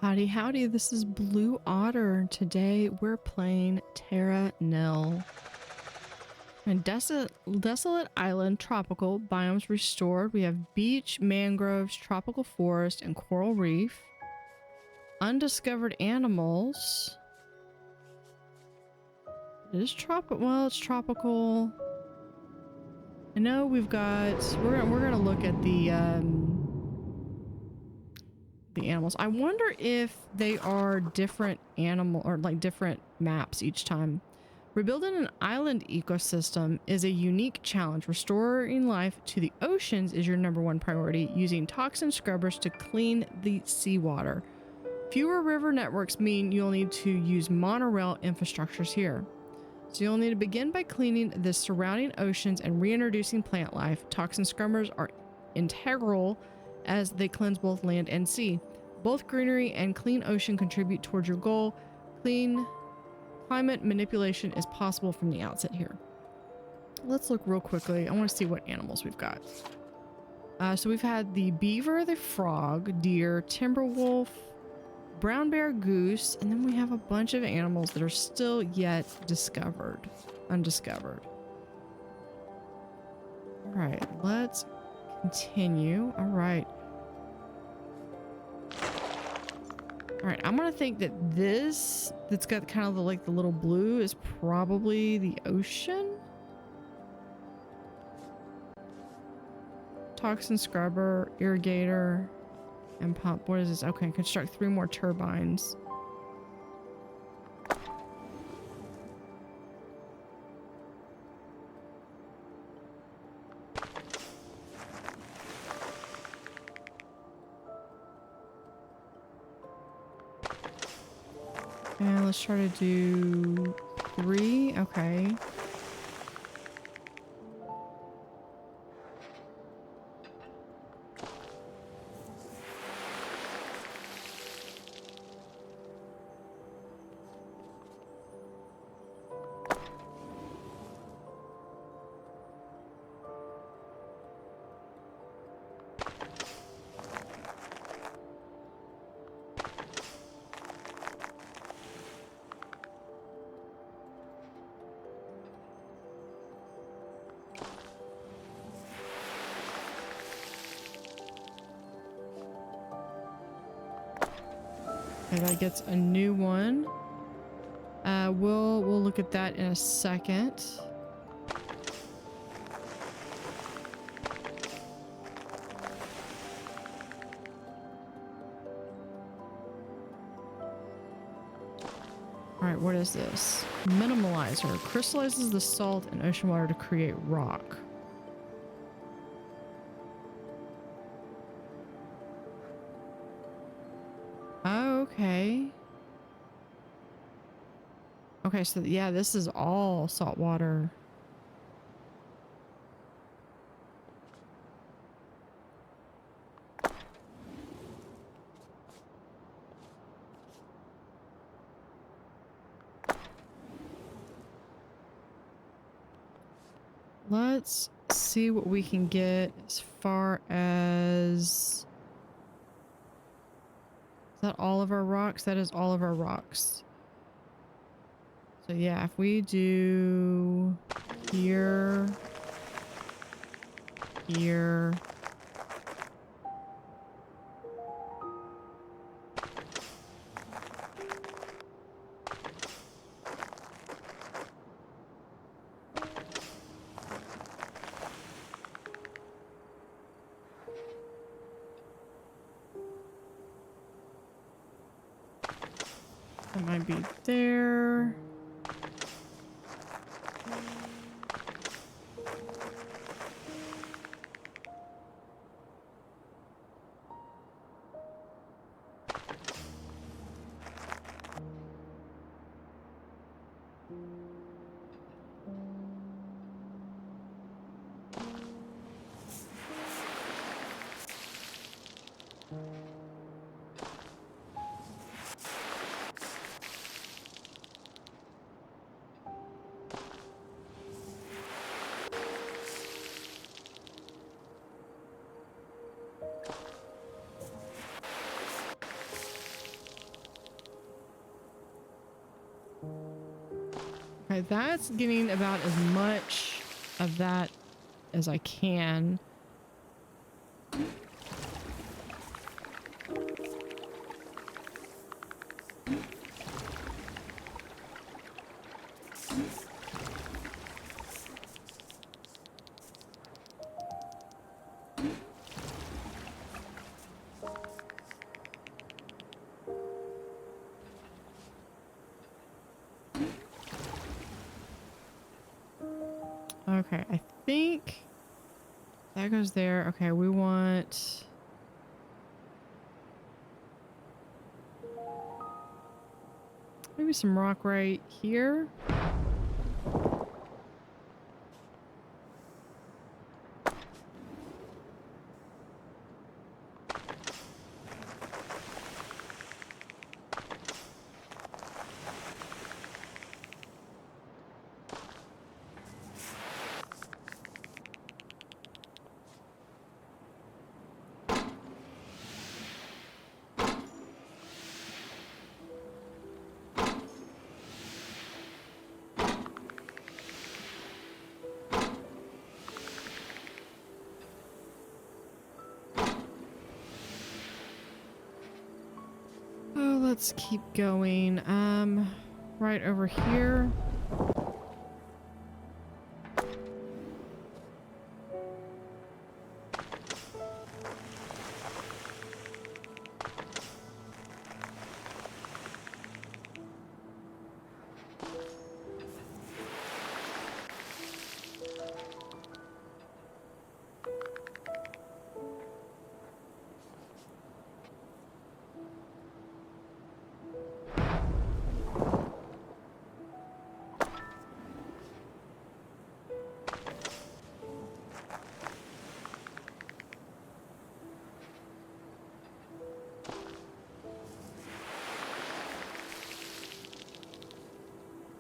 Howdy, howdy, this is Blue Otter. Today we're playing Terra Nil. And desolate island, tropical, biomes restored. We have beach, mangroves, tropical forest, and coral reef. Undiscovered animals. It is tropical. Well, it's tropical. I know we've got. We're gonna look at the animals. I wonder if they are different animal or like different maps each time. Rebuilding an island ecosystem is a unique challenge. Restoring life to the oceans is your #1 priority, using toxin scrubbers to clean the seawater. Fewer river networks mean you'll need to use monorail infrastructures here. So you'll need to begin by cleaning the surrounding oceans and reintroducing plant life. Toxin scrubbers are integral as they cleanse both land and sea. Both greenery and clean ocean contribute towards your goal. Clean climate manipulation is possible from the outset here. Let's look real quickly. I want to see what animals we've got. So we've had the beaver, the frog, deer, timber wolf, brown bear, goose, and then we have a bunch of animals that are still yet undiscovered. All right, let's continue. All right, I'm gonna think that this that's got kind of the little blue is probably the ocean. Toxin scrubber, irrigator, and pump. What is this? Okay, construct 3 more turbines. And let's try to do 3. Okay. Okay, that gets a new one. We'll look at that in a second. All right, what is this? Minimalizer crystallizes the salt in ocean water to create rock. Okay. Okay, so yeah, this is all salt water. Let's see what we can get as far as... Is that all of our rocks? That is all of our rocks. So yeah, if we do here, here, that might be there. Okay, that's getting about as much of that as I can. Okay, I think that goes there. Okay, we want... maybe some rock right here. Oh, let's keep going. Right over here.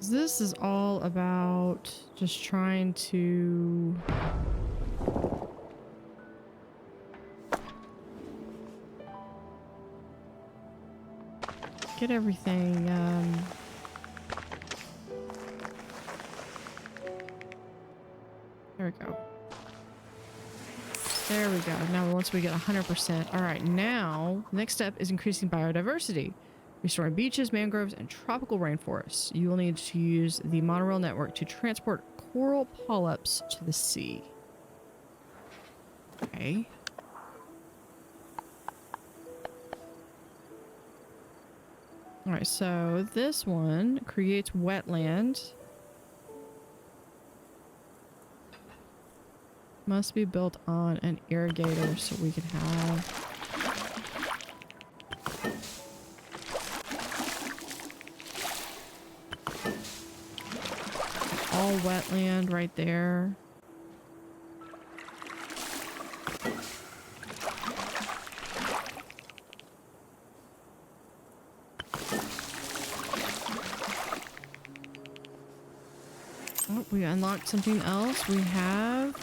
This is all about just trying to get everything there we go. There we go. Now once we get 100%. All right, now next step is increasing biodiversity. Restoring beaches, mangroves, and tropical rainforests. You will need to use the monorail network to transport coral polyps to the sea. Okay. All right, so this one creates wetland. Must be built on an irrigator so we can have... all wetland right there. Oh, we unlocked something else. We have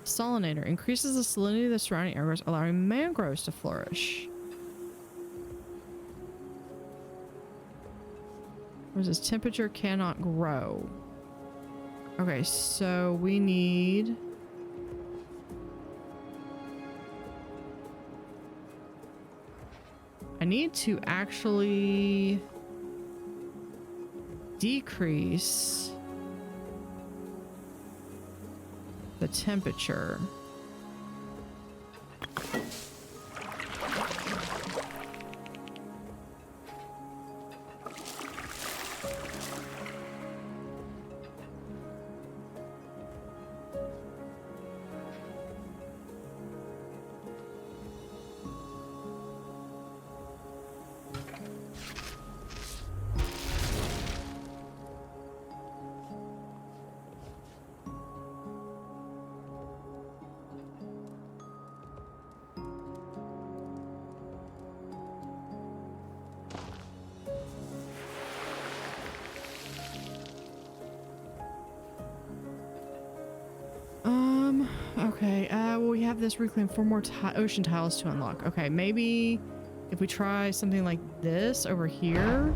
Solinator. Increases the salinity of the surrounding areas, allowing mangroves to flourish. Whereas its temperature cannot grow. Okay, so we need... I need to actually decrease the temperature. Okay, well, we have this reclaim 4 more ocean tiles to unlock. Okay, maybe if we try something like this over here.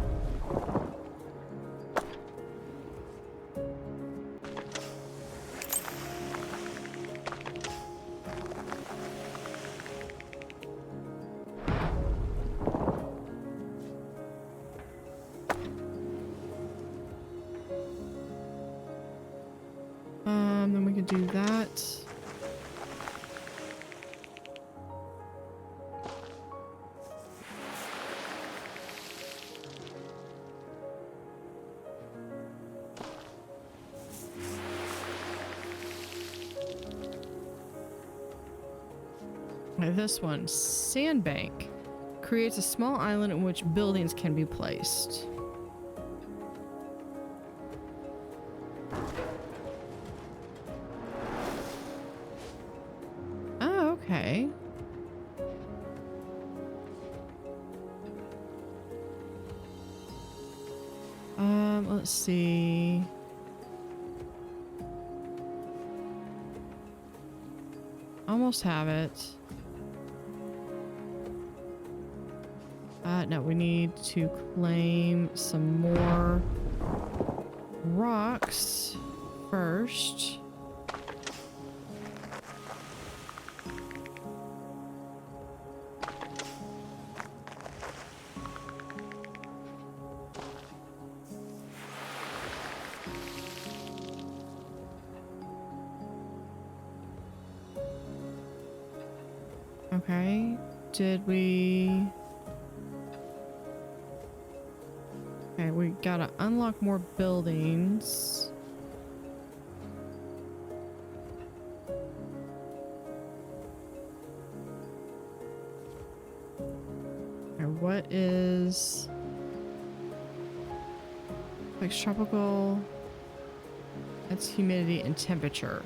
could do that. This one, sandbank, creates a small island in which buildings can be placed. Oh, okay. Let's see. Almost have it. No, we need to claim some more rocks first. Okay, did we... Okay, we gotta unlock more buildings. Okay, what is... like tropical... That's humidity and temperature.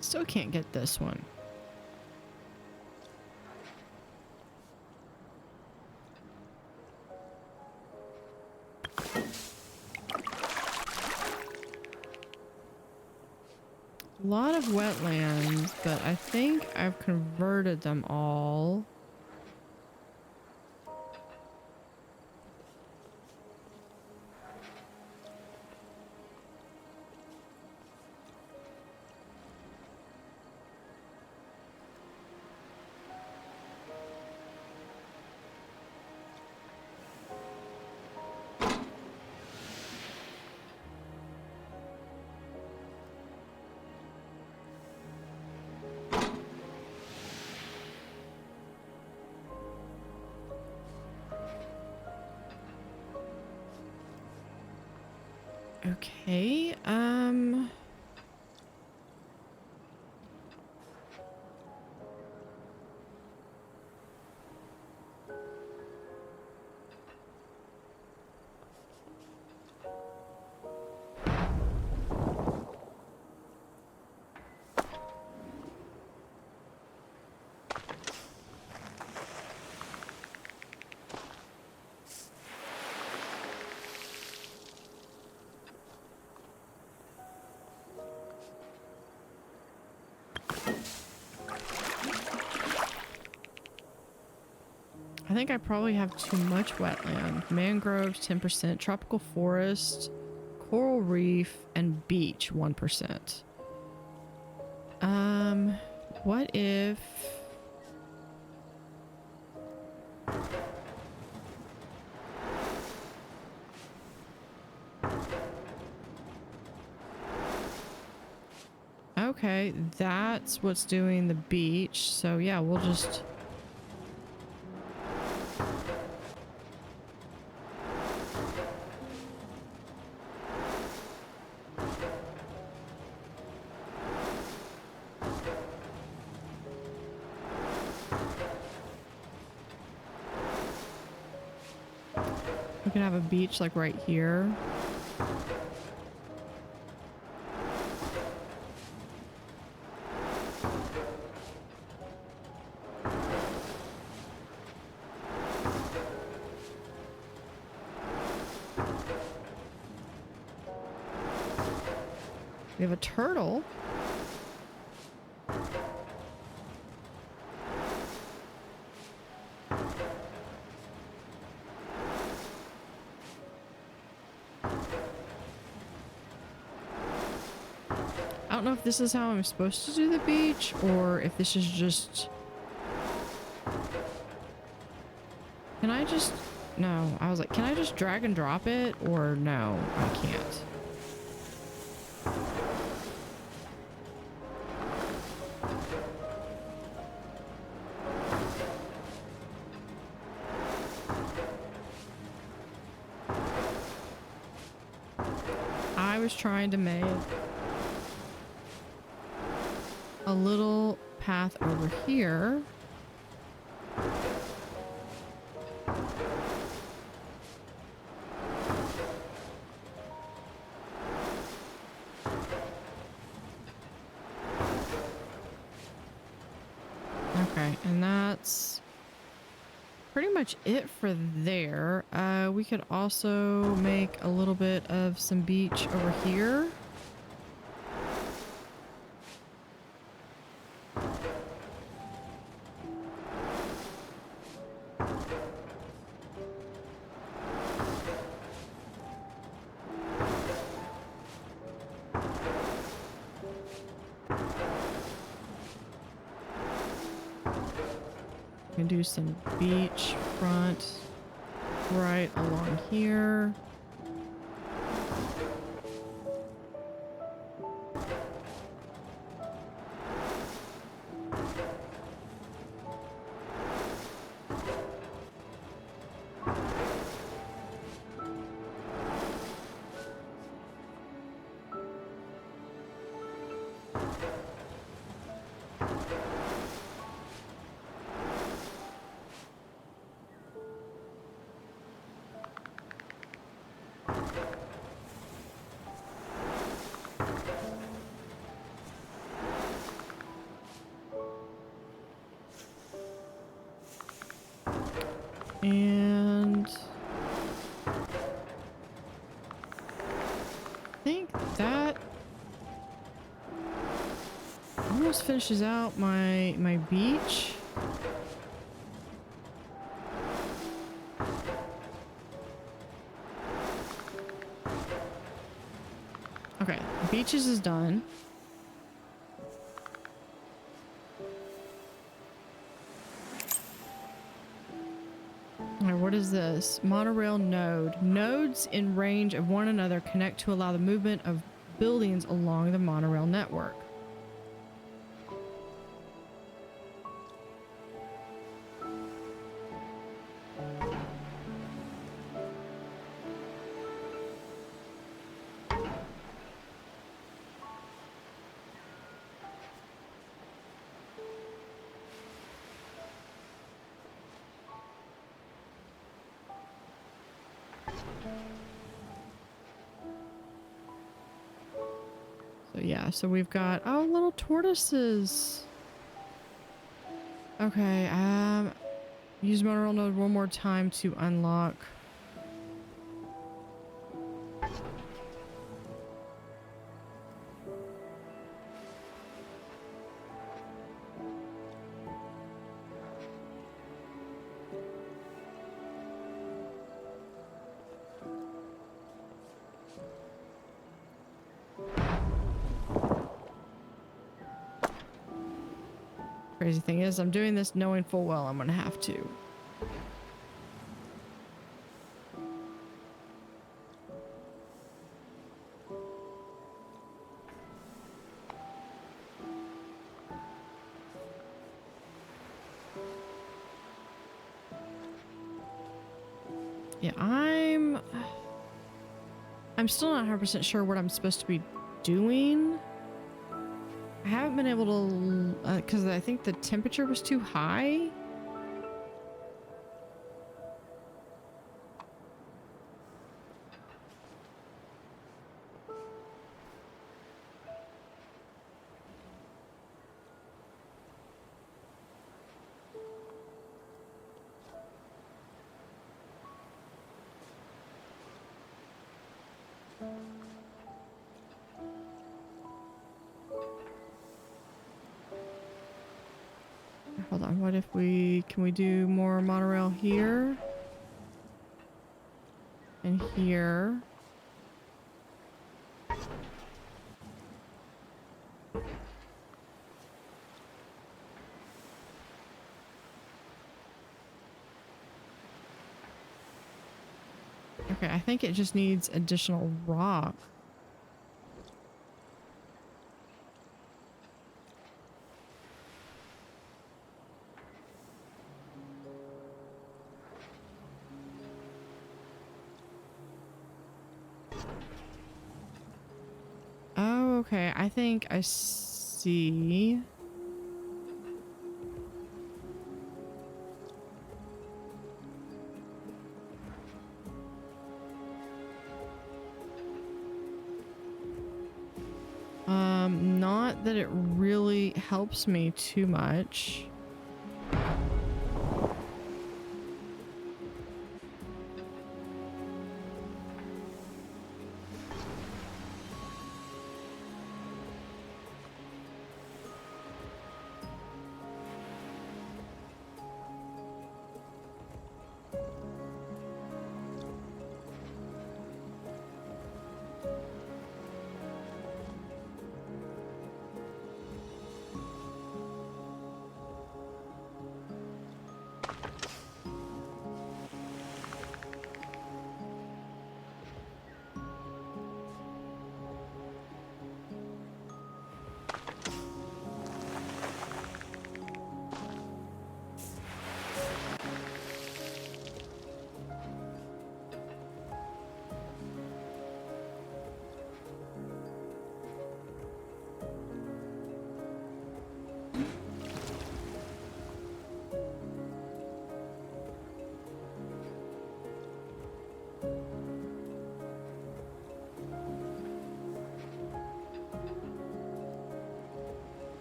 Still can't get this one. A lot of wetlands, but I think I've converted them all. Okay, I think I probably have too much wetland. Mangroves, 10%, tropical forest, coral reef, and beach, 1%. What if... Okay, that's what's doing the beach. So yeah, we'll just... We could have a beach like right here. We have a turtle. I don't know if this is how I'm supposed to do the beach or if this is just... Can I just... No, I was like, can I just drag and drop it? Or no, I can't. I was trying to make a little path over here. Okay, and that's pretty much it for there. We could also make a little bit of some beach over here. We can do some beach front right along here. And I think that almost finishes out my beach. Okay, beaches is done. Alright, what is this? Monorail node. Nodes in range of one another connect to allow the movement of buildings along the monorail network. So yeah, so we've got, oh, little tortoises. Okay, use monorail node one more time to unlock. Crazy thing is, I'm doing this knowing full well I'm gonna have to. Yeah, I'm still not 100% sure what I'm supposed to be doing. I haven't been able to, because I think the temperature was too high. Hold on. What if can we do more monorail here? And here. Okay, I think it just needs additional rock. Oh, okay. I think I see. Not that it really helps me too much.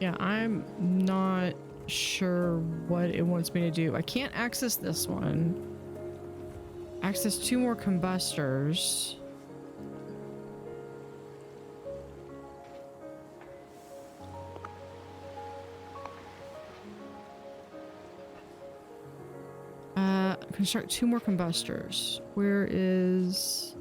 Yeah, I'm not sure what it wants me to do. I can't access this one. Access 2 more combustors. Construct 2 more combustors. Where is...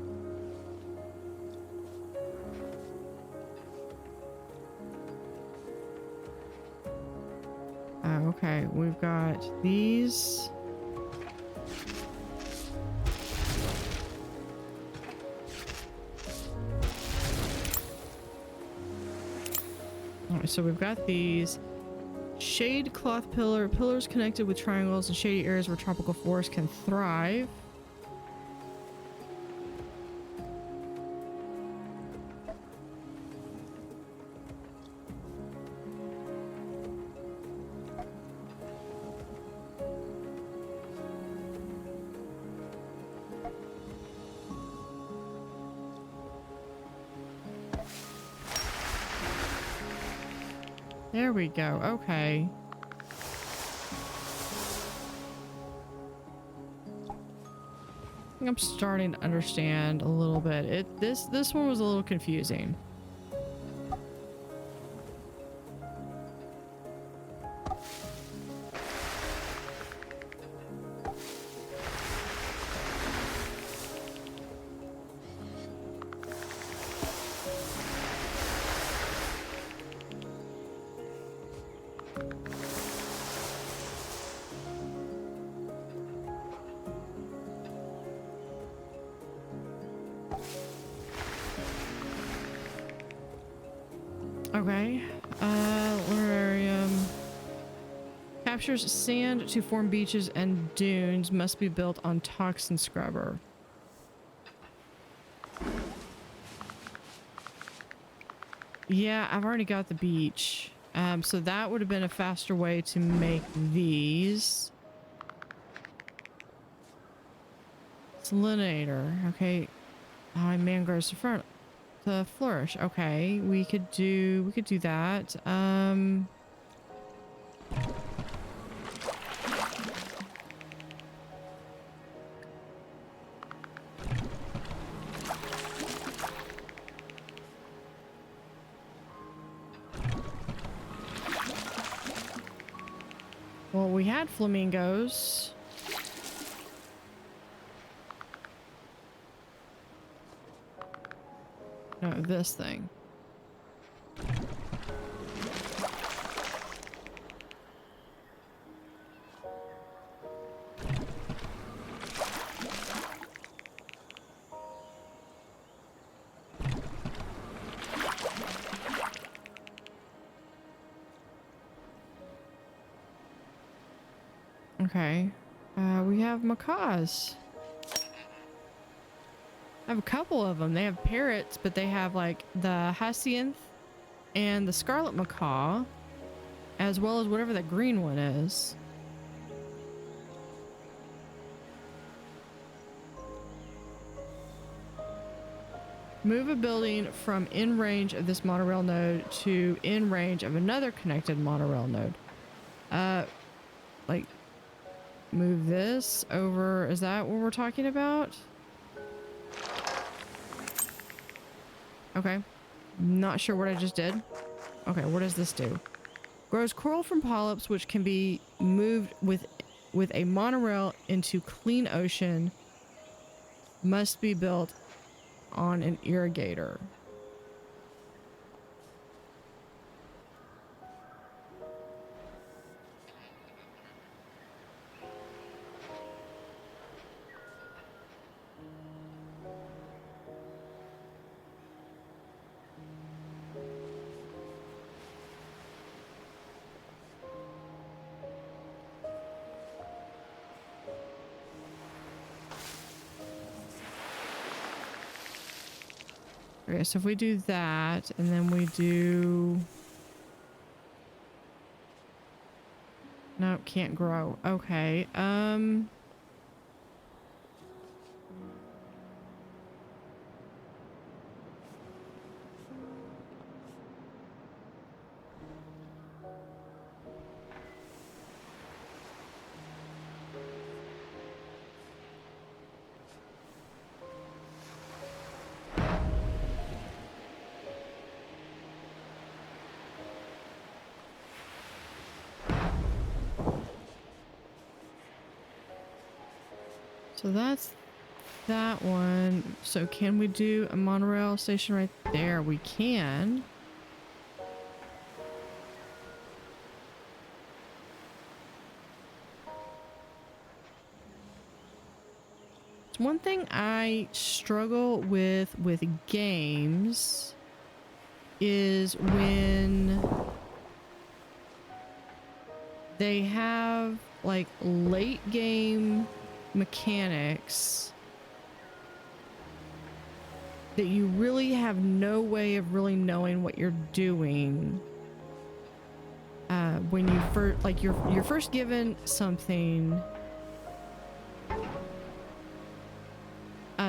okay, we've got these. Alright, so we've got these. Shade cloth pillars connected with triangles in shady areas where tropical forests can thrive. There we go. Okay. I think I'm starting to understand a little bit. This one was a little confusing. Okay. Luminarium. Captures sand to form beaches and dunes. Must be built on toxin scrubber. Yeah, I've already got the beach. So that would have been a faster way to make these. Salinator. Okay. Mangroves to flourish. Okay, we could do that. Well, we had flamingos. No, this thing. Okay. We have macaws. I have a couple of them. They have parrots, but they have like the hyacinth and the scarlet macaw, as well as whatever that green one is. Move a building from in range of this monorail node to in range of another connected monorail node. Like move this over. Is that what we're talking about? Okay. Not sure what I just did. Okay, what does this do? Grows coral from polyps, which can be moved with a monorail into clean ocean. Must be built on an irrigator. Okay, so if we do that, and then we do... Nope, can't grow. Okay, so that's that one. So can we do a monorail station right there? We can. It's one thing I struggle with games is when they have like late game mechanics that you really have no way of really knowing what you're doing when you first like you're first given something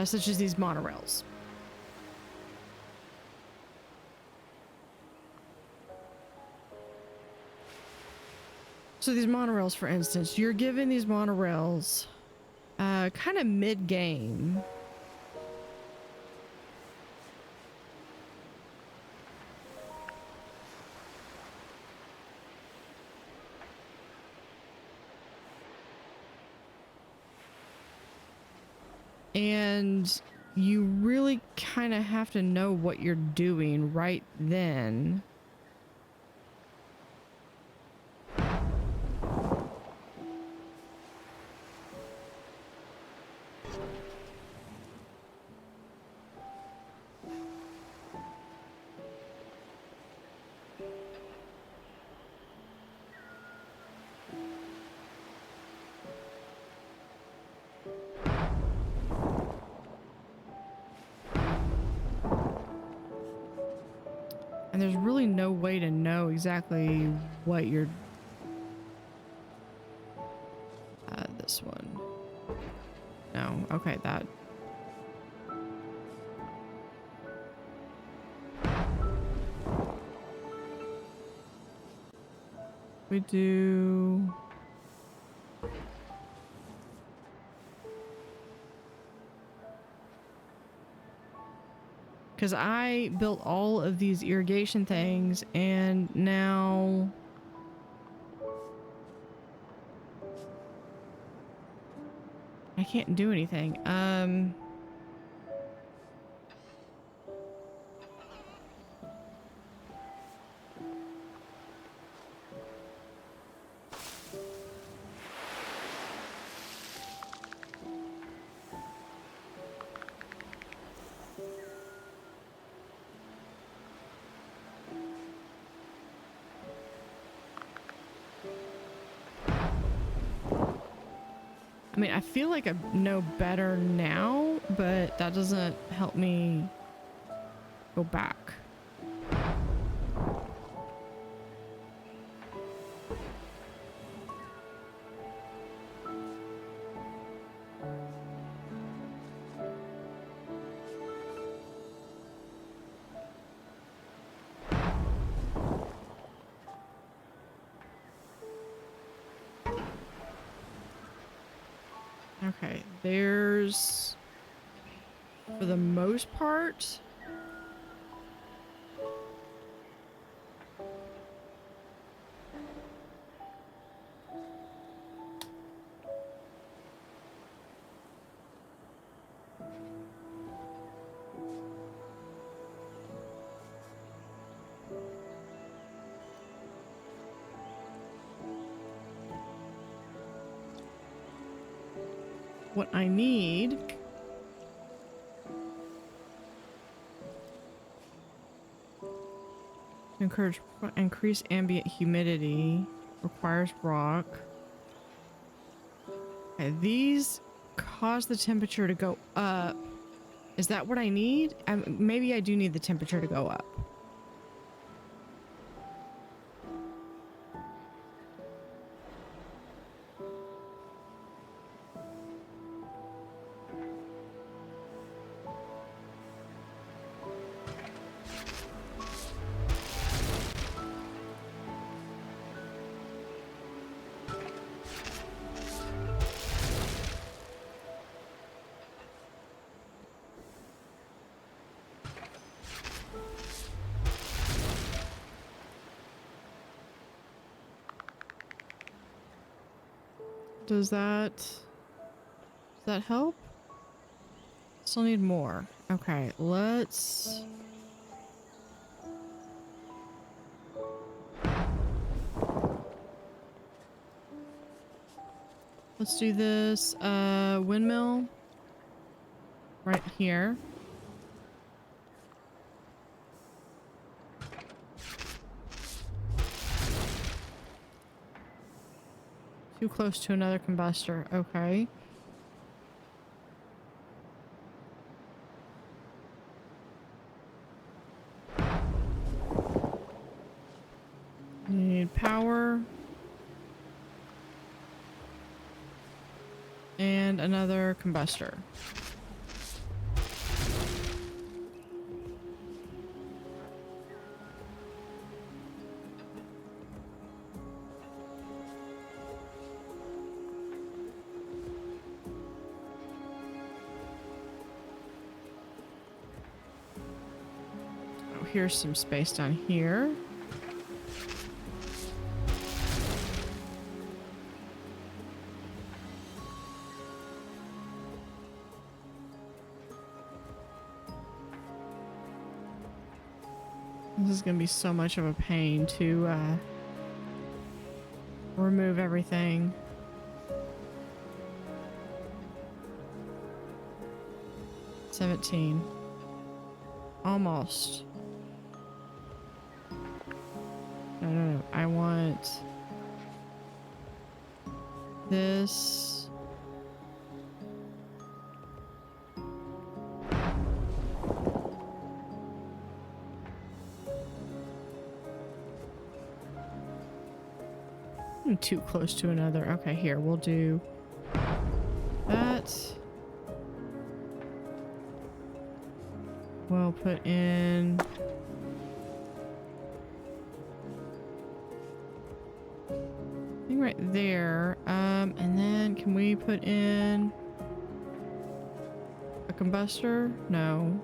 such as these monorails. So these monorails, for instance, you're given these monorails kind of mid-game. And you really kind of have to know what you're doing right then. And there's really no way to know exactly what you're... this one. No, okay, that... We do... Because I built all of these irrigation things, and now I can't do anything. I mean, I feel like I know better now, but that doesn't help me go back. Okay, there's, for the most part, what I need to increase ambient humidity requires rock. Okay, these cause the temperature to go up. Is that what I need? Maybe I do need the temperature to go up. Does that help? Still need more. Okay, let's do this windmill right here. Too close to another combustor. Okay. Need power. And another combustor. Here's some space down here. This is gonna be so much of a pain to remove everything. $17. Almost. No. I want this. I'm too close to another. Okay, here, we'll do that. We'll put in right there, and then can we put in a combustor? No.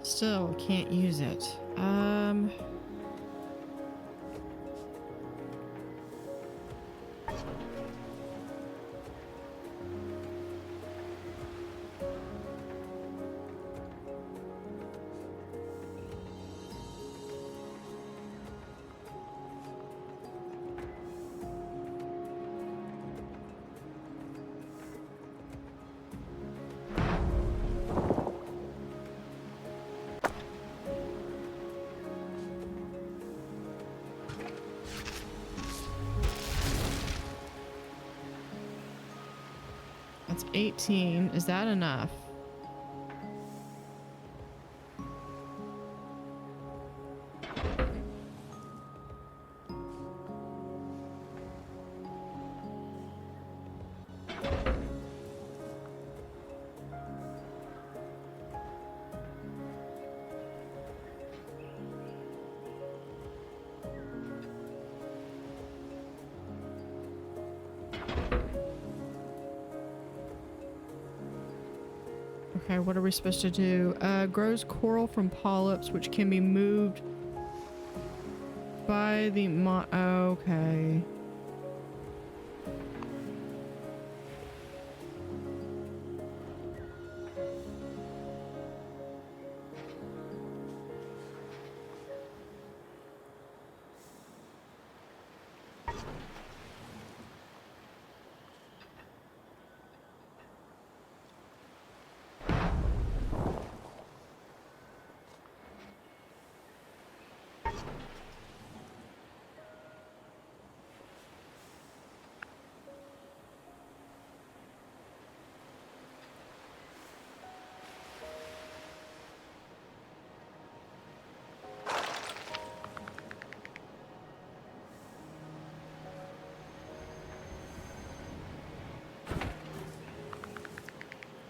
Still can't use it. That's 18. Is that enough? Okay, what are we supposed to do? Grows coral from polyps, which can be moved by the okay.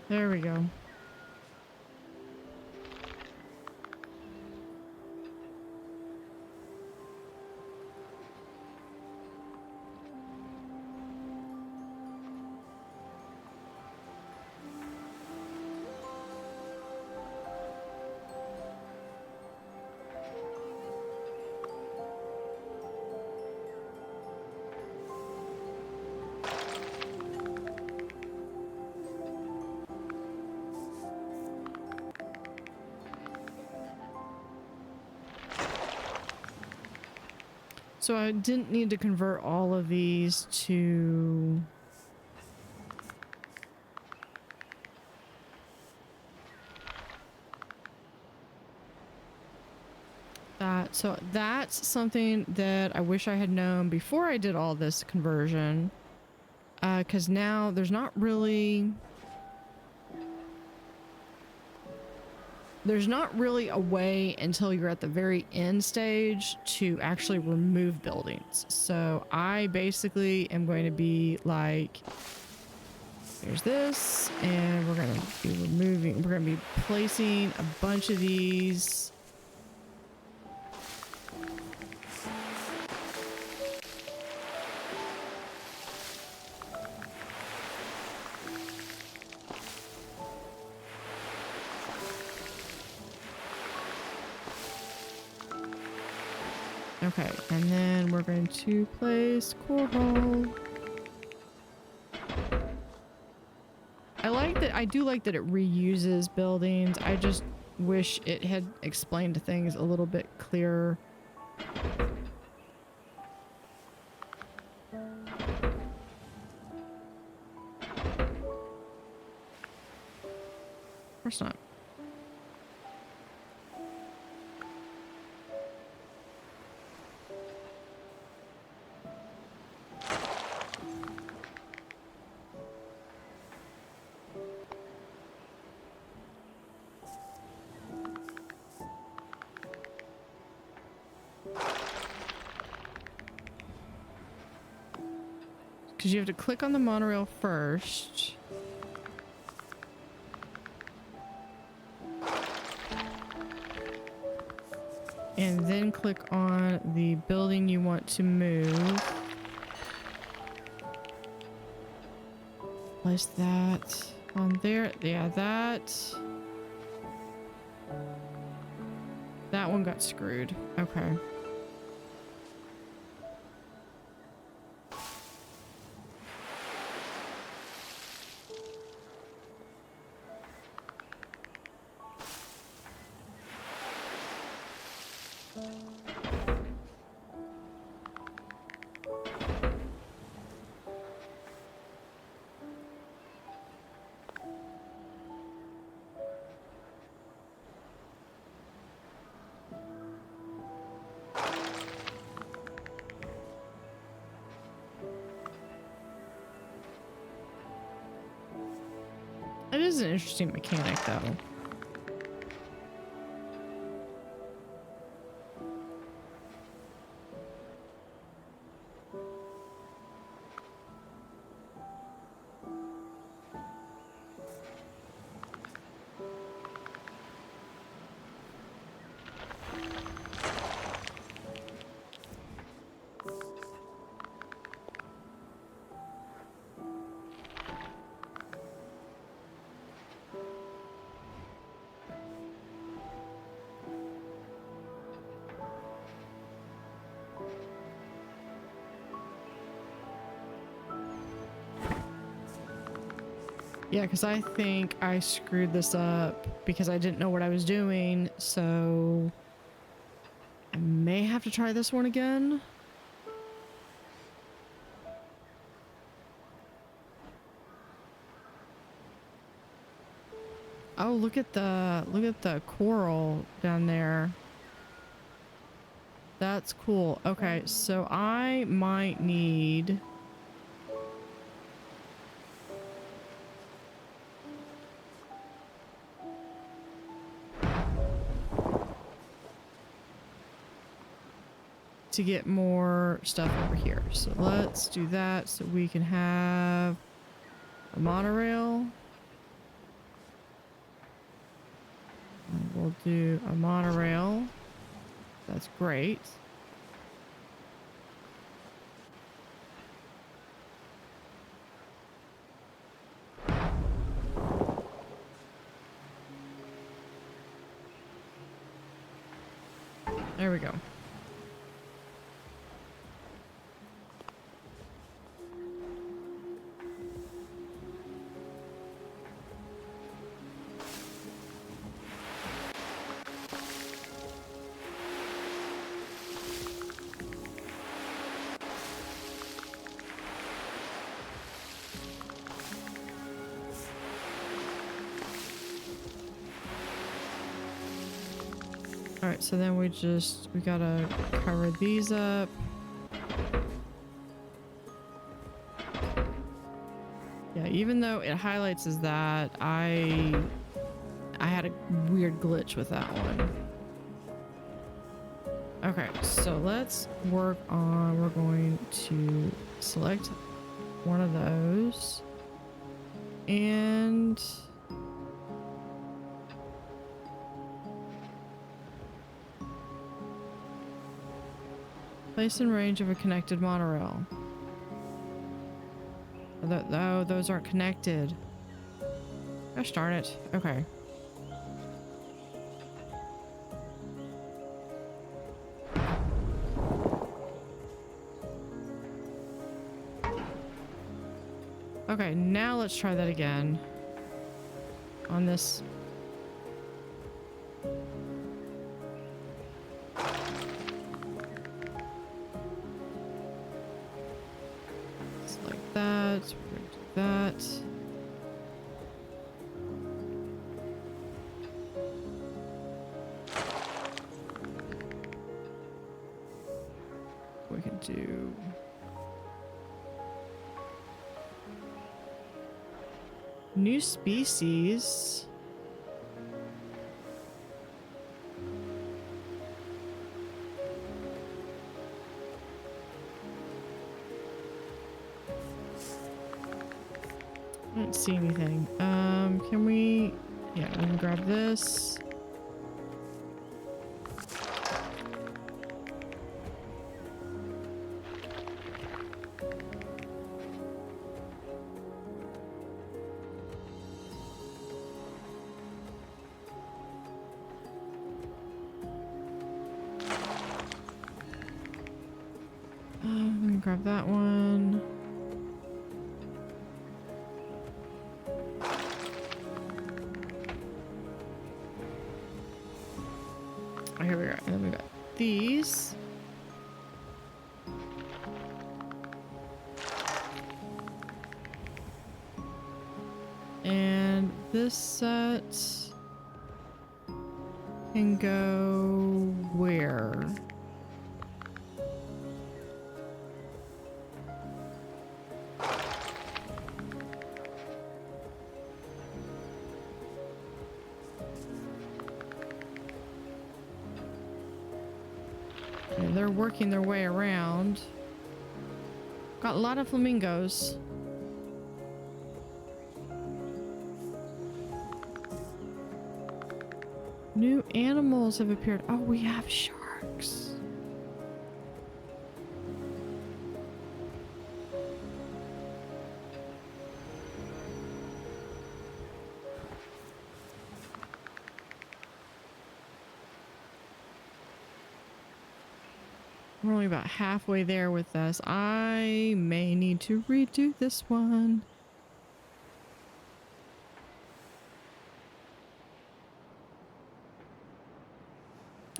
There we go. So I didn't need to convert all of these to that. So that's something that I wish I had known before I did all this conversion. Because now there's not really a way until you're at the very end stage to actually remove buildings. So I basically am going to be like, there's this, and we're going to be removing, we're going to be placing a bunch of these. Okay, and then we're going to place coral. I do like that it reuses buildings. I just wish it had explained things a little bit clearer. Of course not. Because you have to click on the monorail first. And then click on the building you want to move. Place that on there. Yeah, that. one got screwed. Okay. It is an interesting mechanic, though. Yeah, because I think I screwed this up because I didn't know what I was doing, so I may have to try this one again. Oh, look at the coral down there. That's cool. Okay, so I might need to get more stuff over here. So let's do that so we can have a monorail. And we'll do a monorail. That's great. There we go. All right, so then we gotta cover these up. Yeah, even though it highlights as that, I had a weird glitch with that one. Okay, so let's work on, we're going to select one of those and place in range of a connected monorail. Oh, those aren't connected. Gosh darn it. Okay. Okay, now let's try that again. On this. Select that. We're gonna do that. We can do. New species. I don't see anything. Can we? Yeah, we can grab this. grab that one. Oh, here we are. And then we got these. And this set can go where? And they're working their way around. Got a lot of flamingos. New animals have appeared. Oh, we have sharks. We're only about halfway there with this. I may need to redo this one.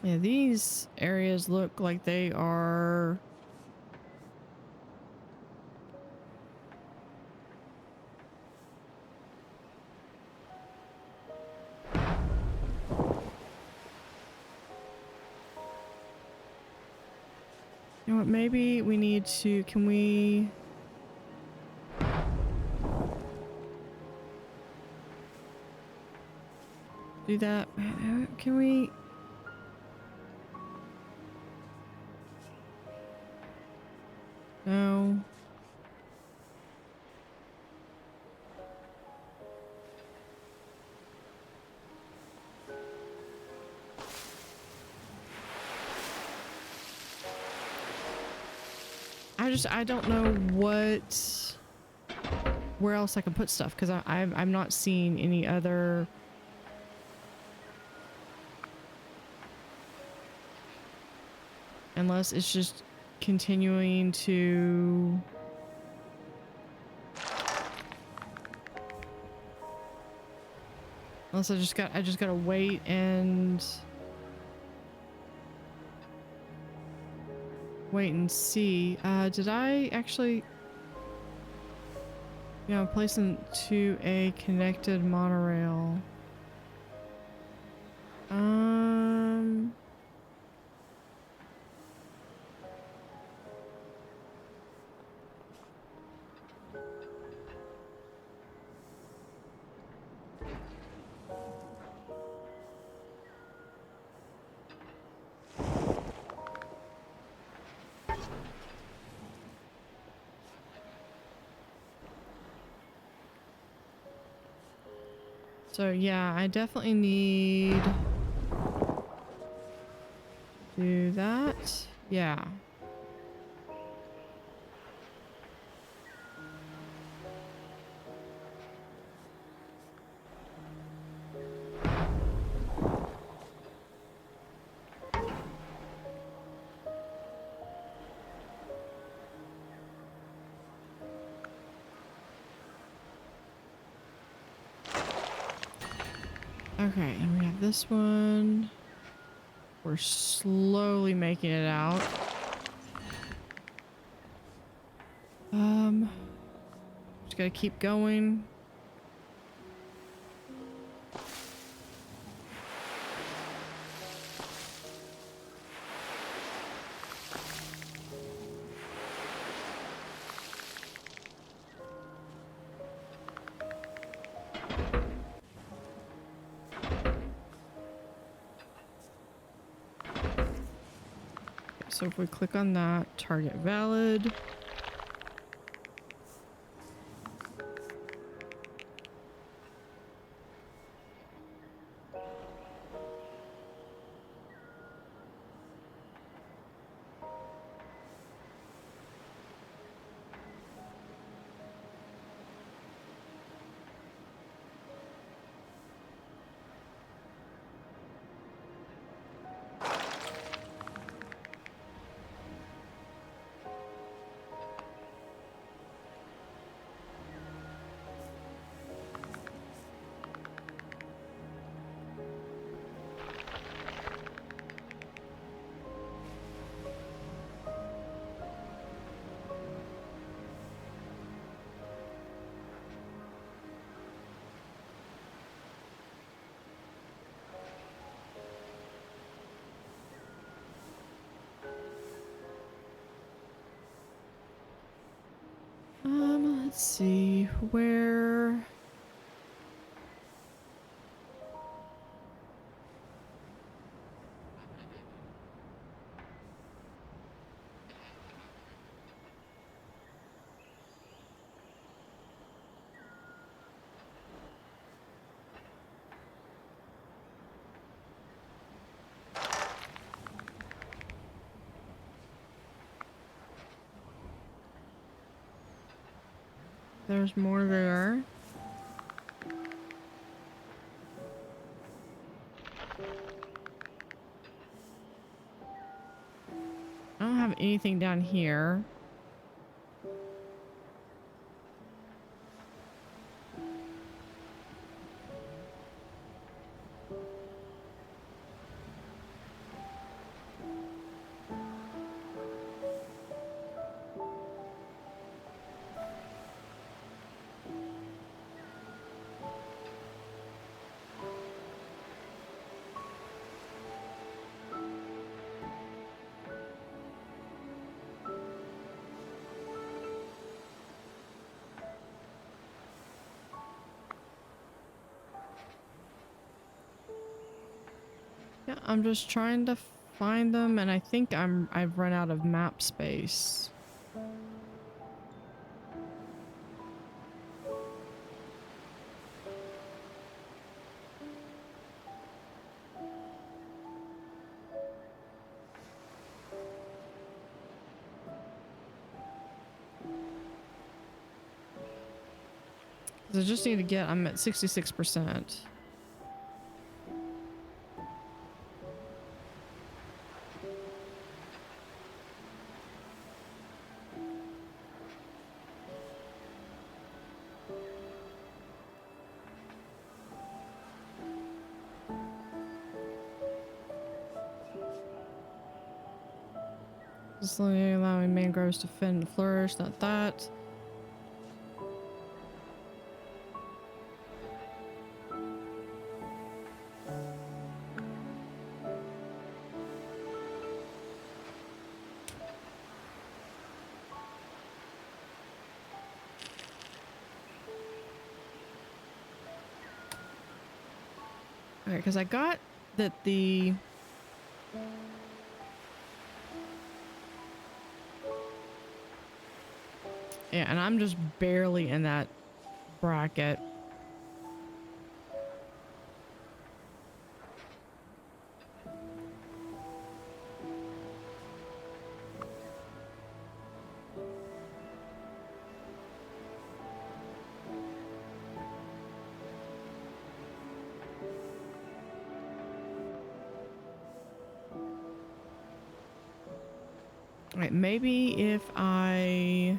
Yeah, these areas look like they are... You know what, maybe we need to... Can we... do that? Can we... No. I don't know where else I can put stuff, because I'm not seeing any other... Unless it's just continuing to... Unless I just gotta wait and see. Did I actually, you know, place into a connected monorail? So yeah, I definitely need to do that. Yeah. Okay, and we have this one. We're slowly making it out. Just gotta keep going. So if we click on that, target valid. Let's see where. There's more there. I don't have anything down here. Yeah, I'm just trying to find them, and I think I've run out of map space. I just need to get, I'm at 66%. Just allowing mangroves to fin and flourish, not that. Okay, because I got that the... Yeah, and I'm just barely in that bracket. All right, maybe if I...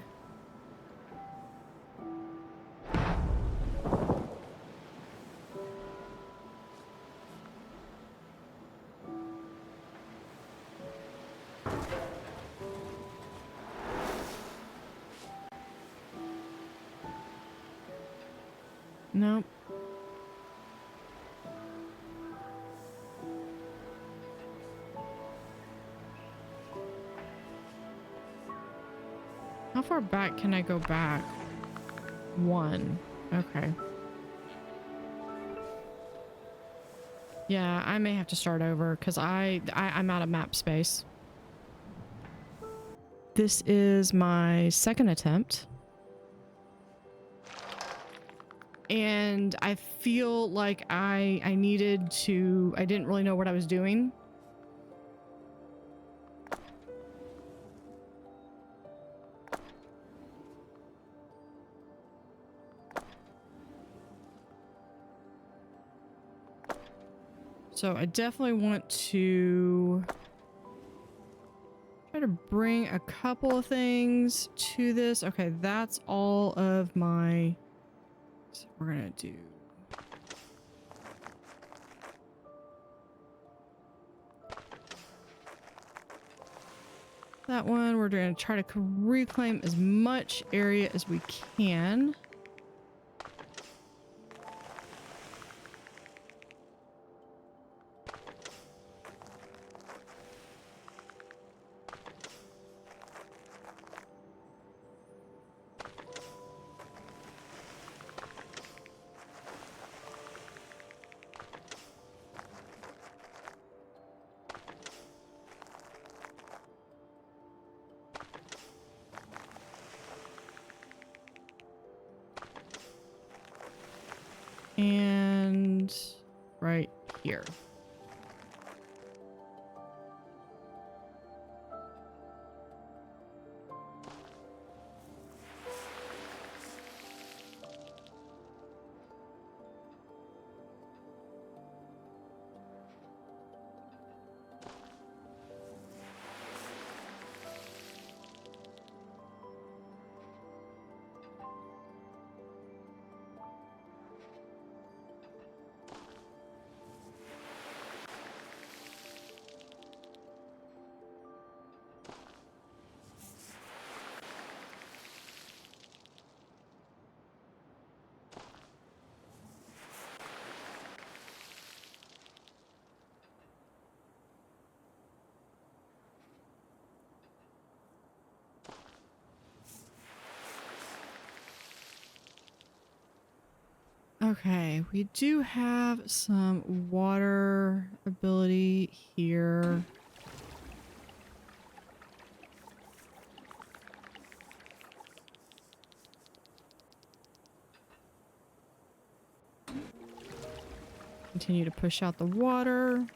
Nope. How far back can I go back? 1. Okay. Yeah, I may have to start over because I'm out of map space. This is my second attempt. And I feel like I didn't really know what I was doing. So I definitely want to try to bring a couple of things to this. Okay, that's all of my... So we're gonna do... that one. We're gonna try to reclaim as much area as we can. here. Okay, we do have some water ability here. Continue to push out the water.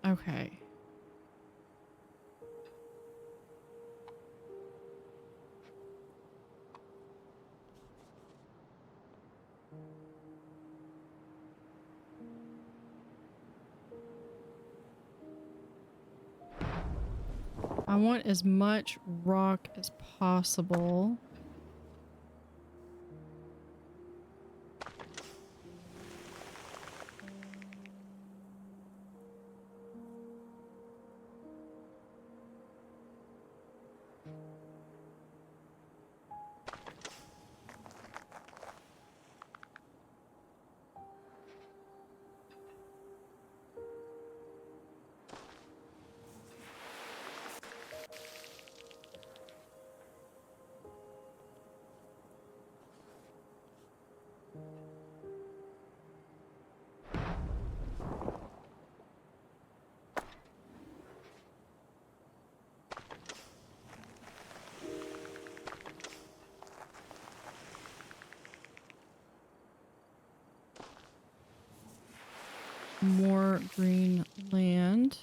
Okay. I want as much rock as possible. More green land.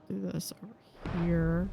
Do this over here.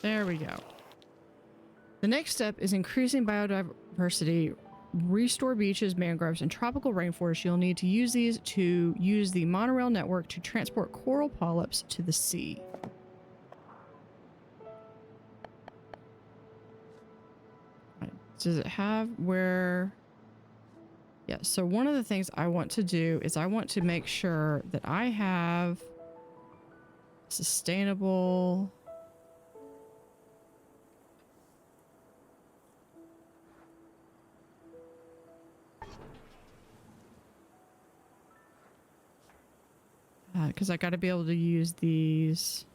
There we go. The next step is increasing biodiversity. Restore beaches, mangroves, and tropical rainforests. You'll need to use these to use the monorail network to transport coral polyps to the sea. Right. Does it have where... Yeah, so one of the things I want to do is I want to make sure that I have sustainable... because I got to be able to use these.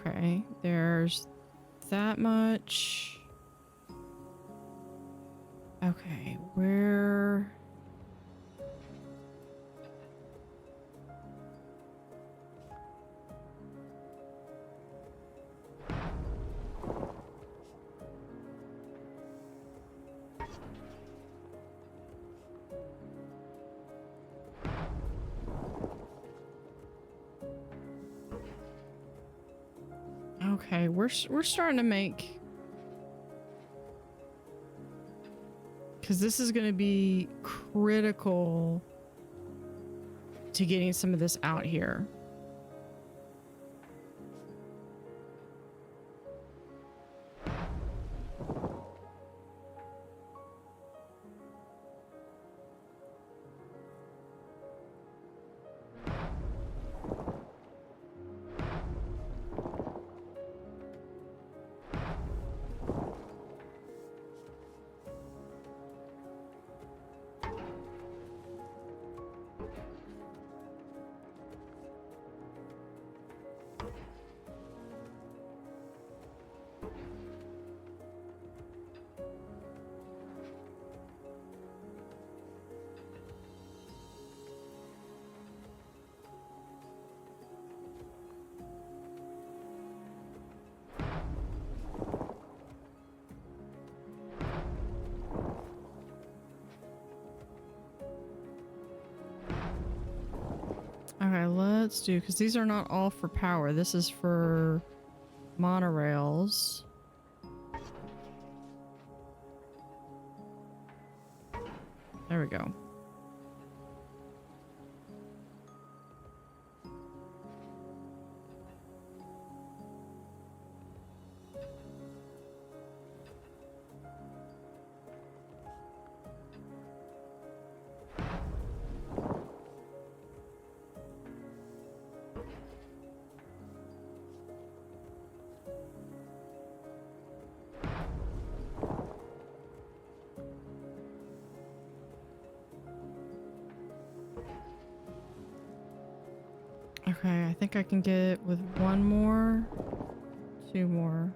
Okay, there's that much. Okay, where... Okay, we're starting to make... Because this is going to be critical to getting some of this out here. Okay, let's do, because these are not all for power. This is for monorails. There we go. Okay, I think I can get it with one more, two more.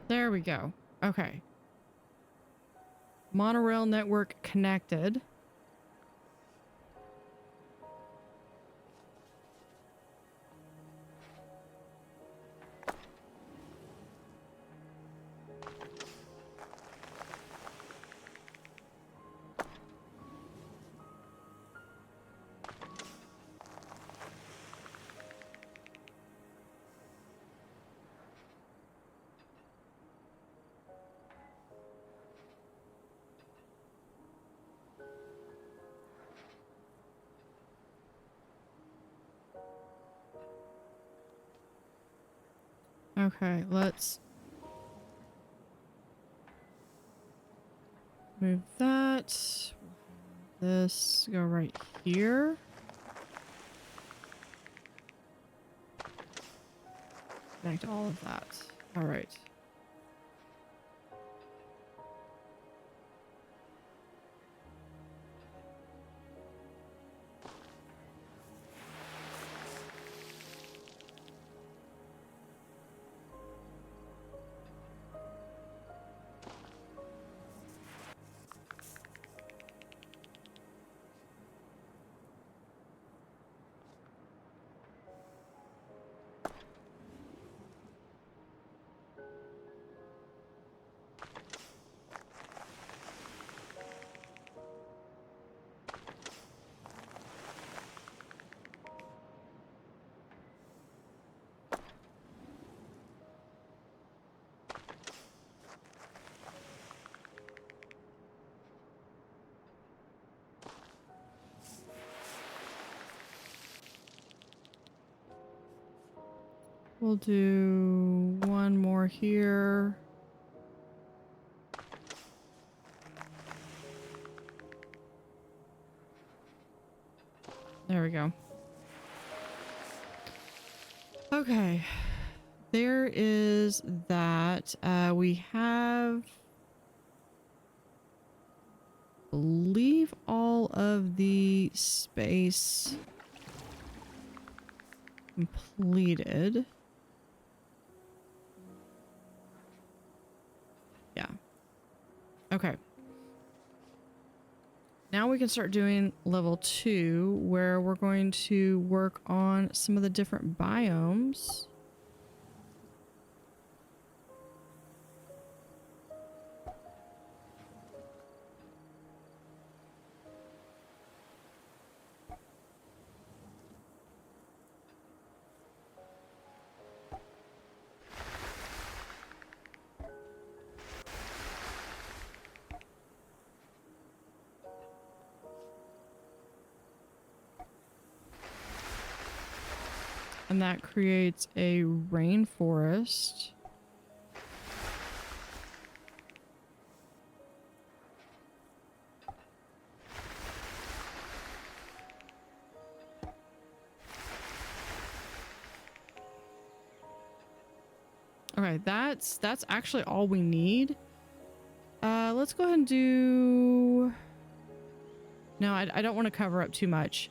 There we go. Okay. Monorail network connected. Okay, let's move that. This go right here. Connect all of that. All right. We'll do one more here. There we go. Okay. There is that. We have, I believe, all of the space completed. Yeah. Okay. Now we can start doing level 2, where we're going to work on some of the different biomes. And that creates a rainforest. Okay, that's actually all we need. Let's go ahead and do... No, I don't want to cover up too much.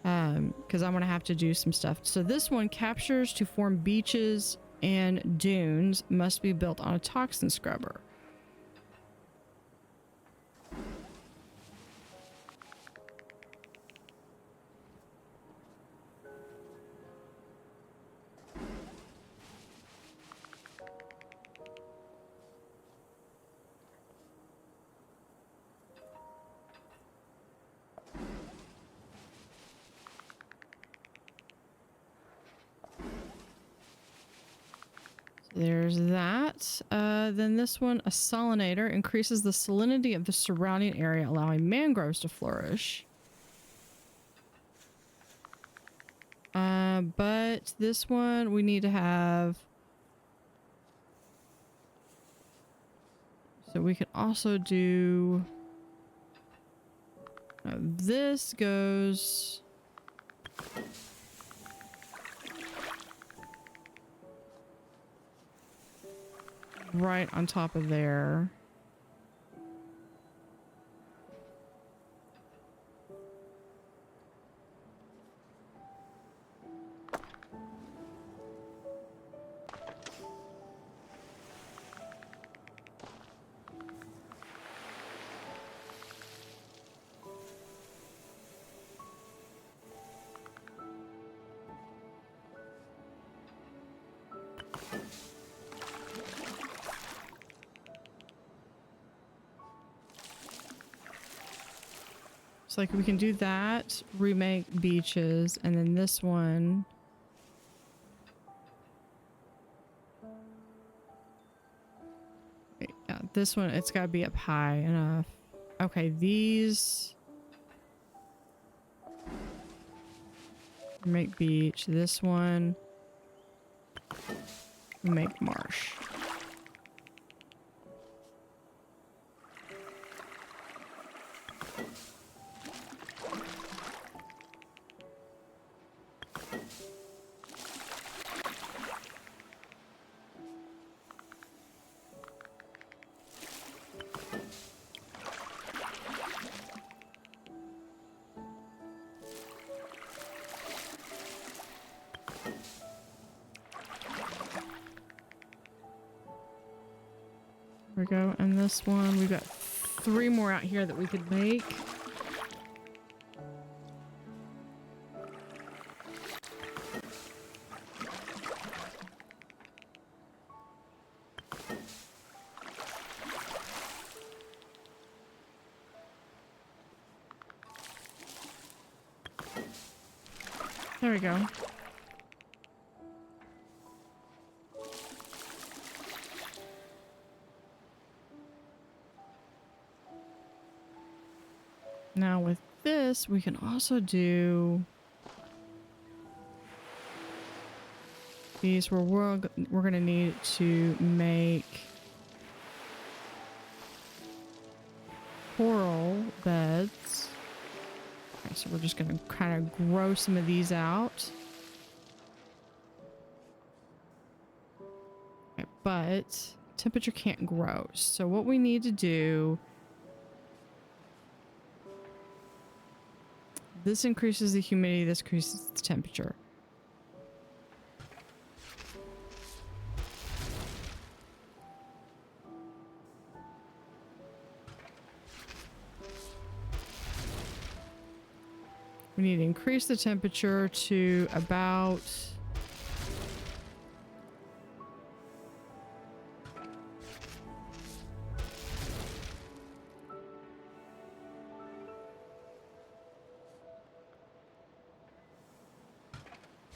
Because I'm going to have to do some stuff. So this one, captures to form beaches and dunes, must be built on a toxin scrubber. There's that. Then this one, a salinator, increases the salinity of the surrounding area, allowing mangroves to flourish. But this one we need to have... So we can also do... this goes... right on top of there. So like we can do that, remake beaches, and then this one. Yeah, this one, it's gotta be up high enough. Okay, these. Make beach, this one. Make marsh. There we go. And this one, we've got 3 more out here that we could make. There we go. Now with this, we can also do these where we're going to need to make coral beds. Okay, so we're just going to kind of grow some of these out. Okay, but temperature can't grow. So what we need to do, this increases the humidity, this increases the temperature. We need to increase the temperature to about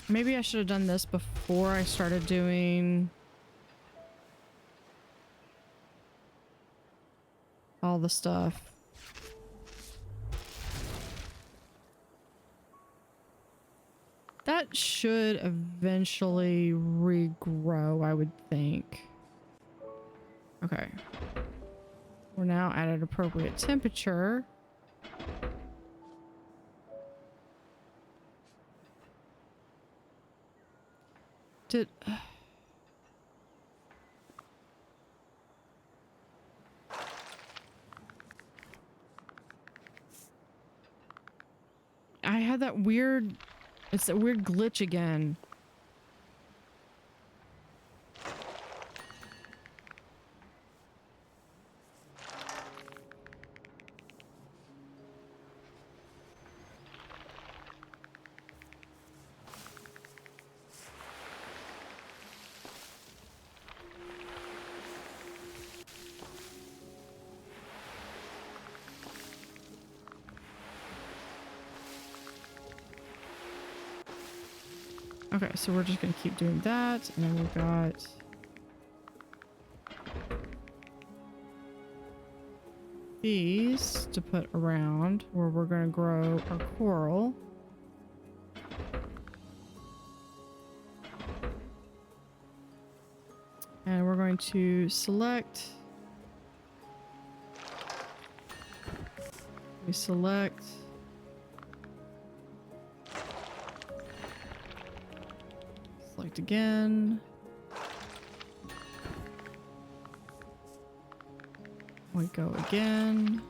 maybe I should have done this before I started doing all the stuff. That should eventually regrow, I would think. Okay. We're now at an appropriate temperature. I had that weird... It's that weird glitch again. Okay, so we're just gonna keep doing that, and then we've got these to put around where we're gonna grow our coral. And we're going to select. We select. Select again. We go again.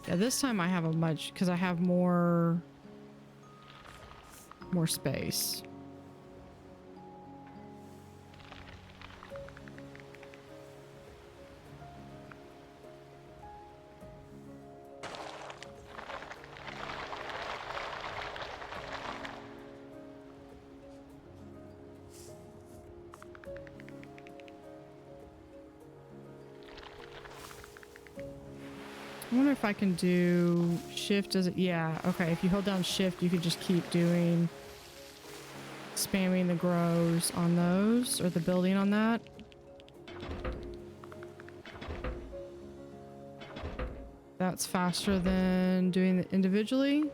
Yeah, this time I have a much, because I have more space. I wonder if I can do shift. Does it? Yeah. Okay. If you hold down shift, you could just keep doing spamming the grows on those, or the building on that. That's faster than doing it individually.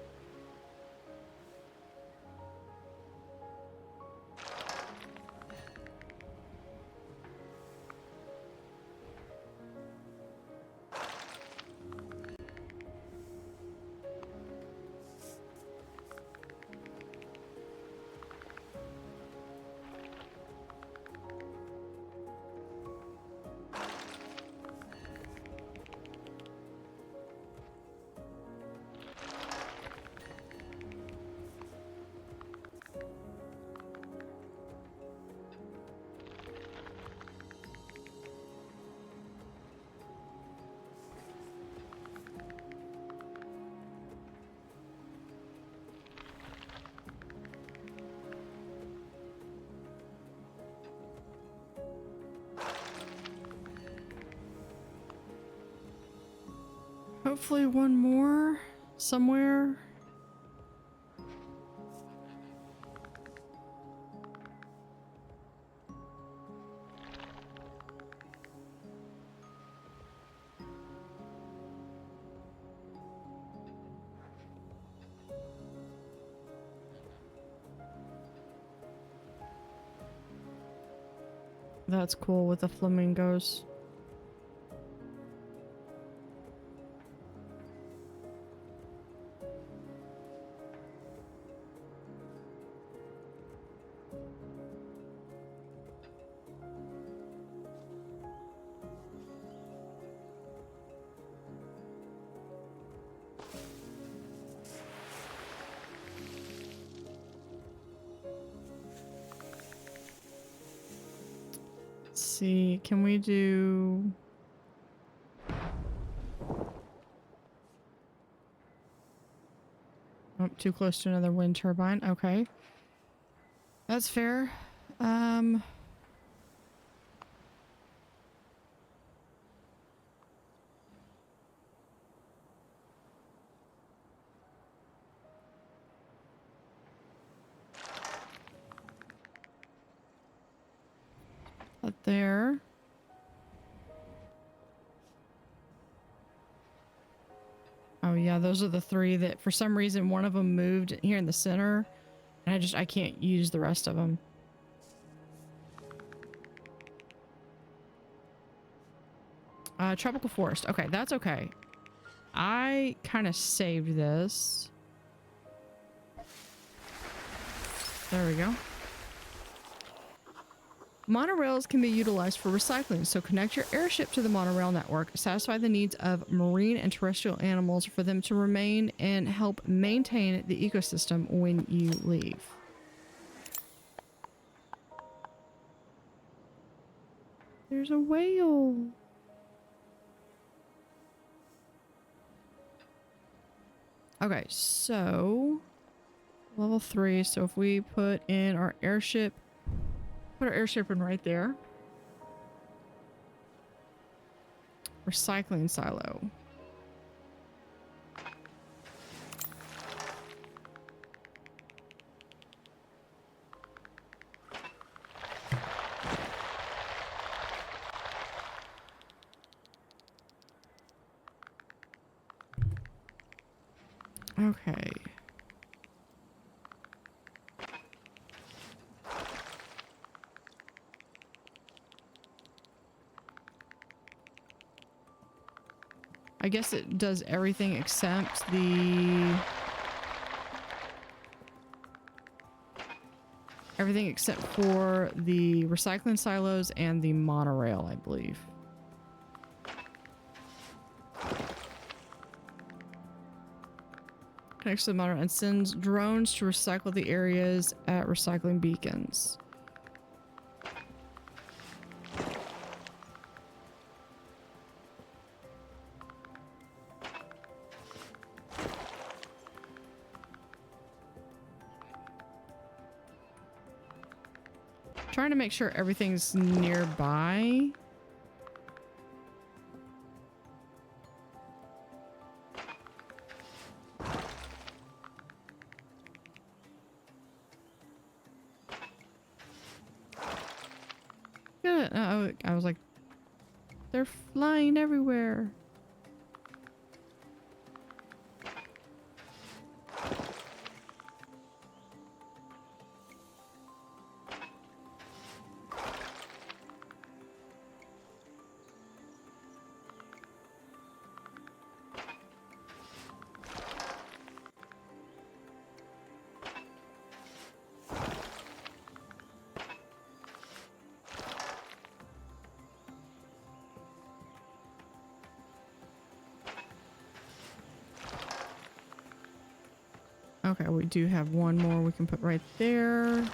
Hopefully one more somewhere. That's cool with the flamingos. see. Can we do... Oh, too close to another wind turbine. Okay. That's fair. Up there. Oh yeah, those are the three that for some reason one of them moved here in the center and I can't use the rest of them. Tropical forest. Okay, that's okay. I kind of saved this. There we go. Monorails can be utilized for recycling, so connect your airship to the monorail network, satisfy the needs of marine and terrestrial animals for them to remain and help maintain the ecosystem when you leave. There's a whale. Okay, so level 3. So if we put in our airship, put our airship in right there. Recycling silo. Okay. I guess it does everything except everything except for the recycling silos and the monorail, I believe. Connects to the monorail and sends drones to recycle the areas at recycling beacons. Trying to make sure everything's nearby. Yeah, I was like, they're flying everywhere. Okay, we do have one more we can put right there.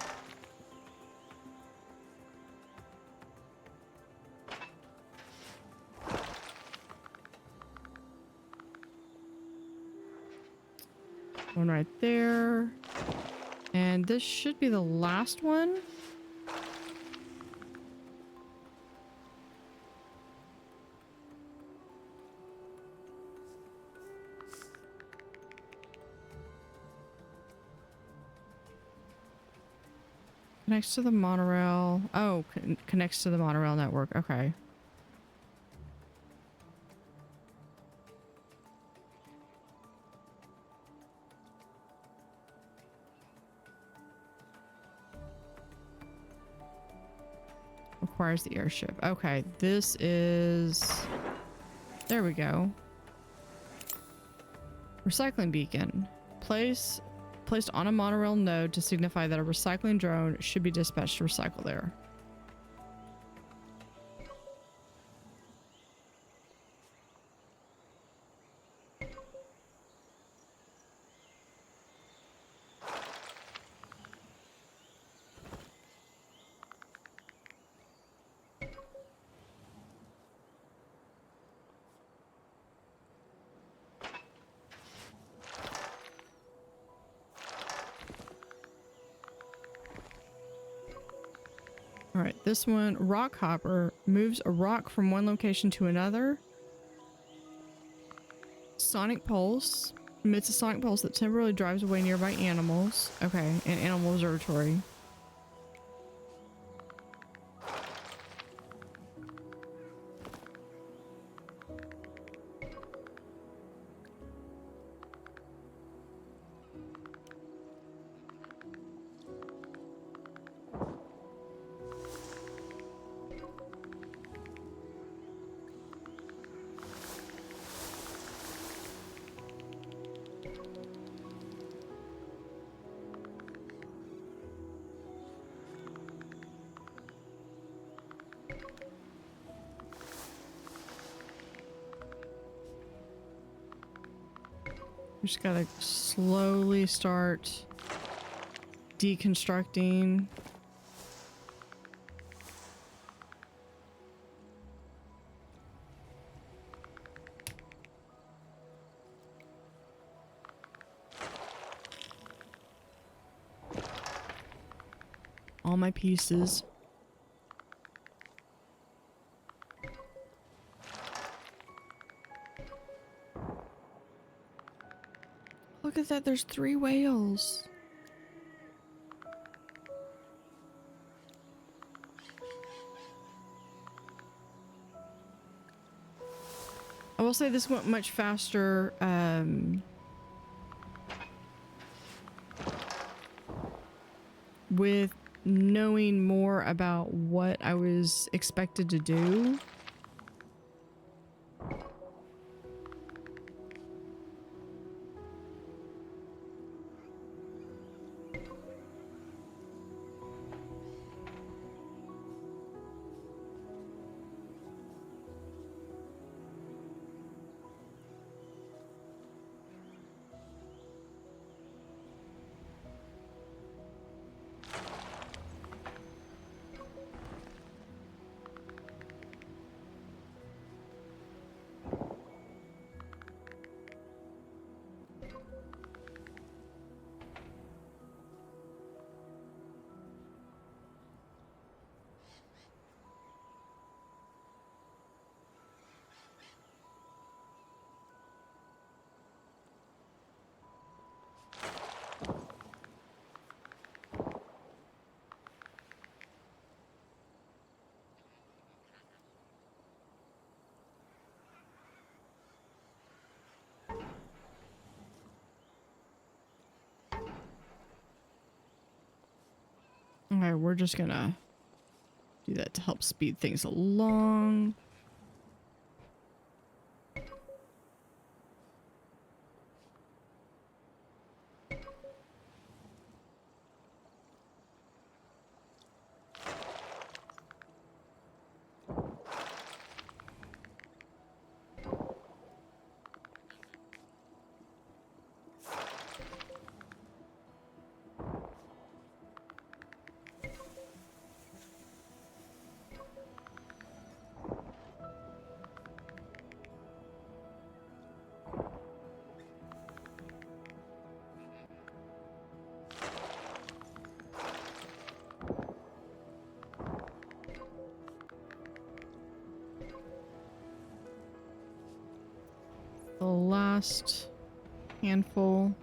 One right there. And this should be the last one. Connects to the monorail. Oh, connects to the monorail network. Okay. Requires the airship. Okay, this is... There we go. Recycling beacon. Placed on a monorail node to signify that a recycling drone should be dispatched to recycle there. right, this one, rock hopper, moves a rock from one location to another. Sonic pulse, emits a sonic pulse that temporarily drives away nearby animals. Okay, and animal observatory. We just gotta slowly start deconstructing. All my pieces. Look at that, there's 3 whales. I will say this went much faster with knowing more about what I was expected to do. Okay, we're just gonna do that to help speed things along. The last handful.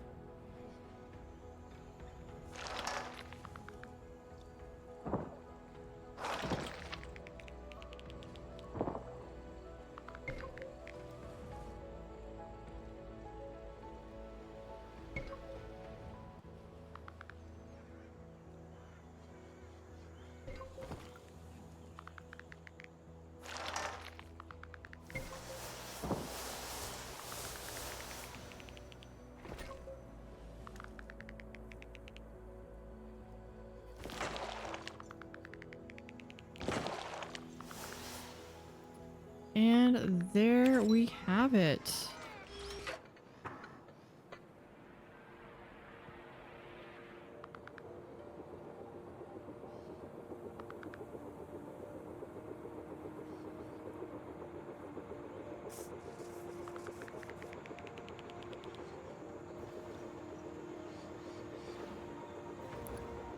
And there we have it.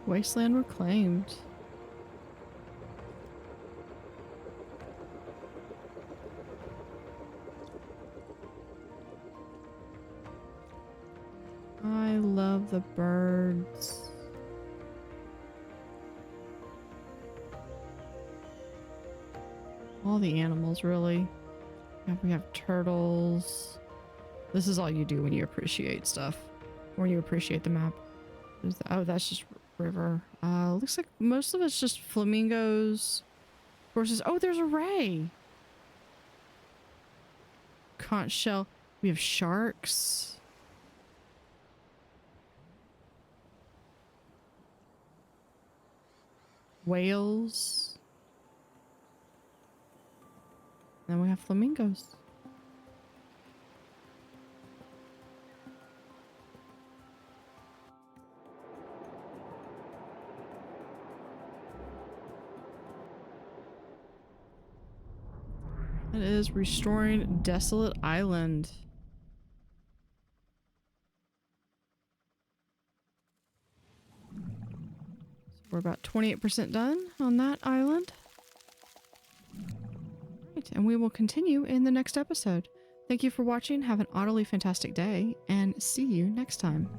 Wasteland reclaimed. love the birds. All the animals, really. Yeah, we have turtles. This is all you do when you appreciate stuff. When you appreciate the map. Oh, that's just river. Looks like most of it's just flamingos. Horses. Oh, there's a ray. Conch shell. We have sharks. Whales. Then we have flamingos. It is restoring Desolate Island. So we're about 28% done on that island. Right, and we will continue in the next episode. Thank you for watching. Have an utterly fantastic day and see you next time.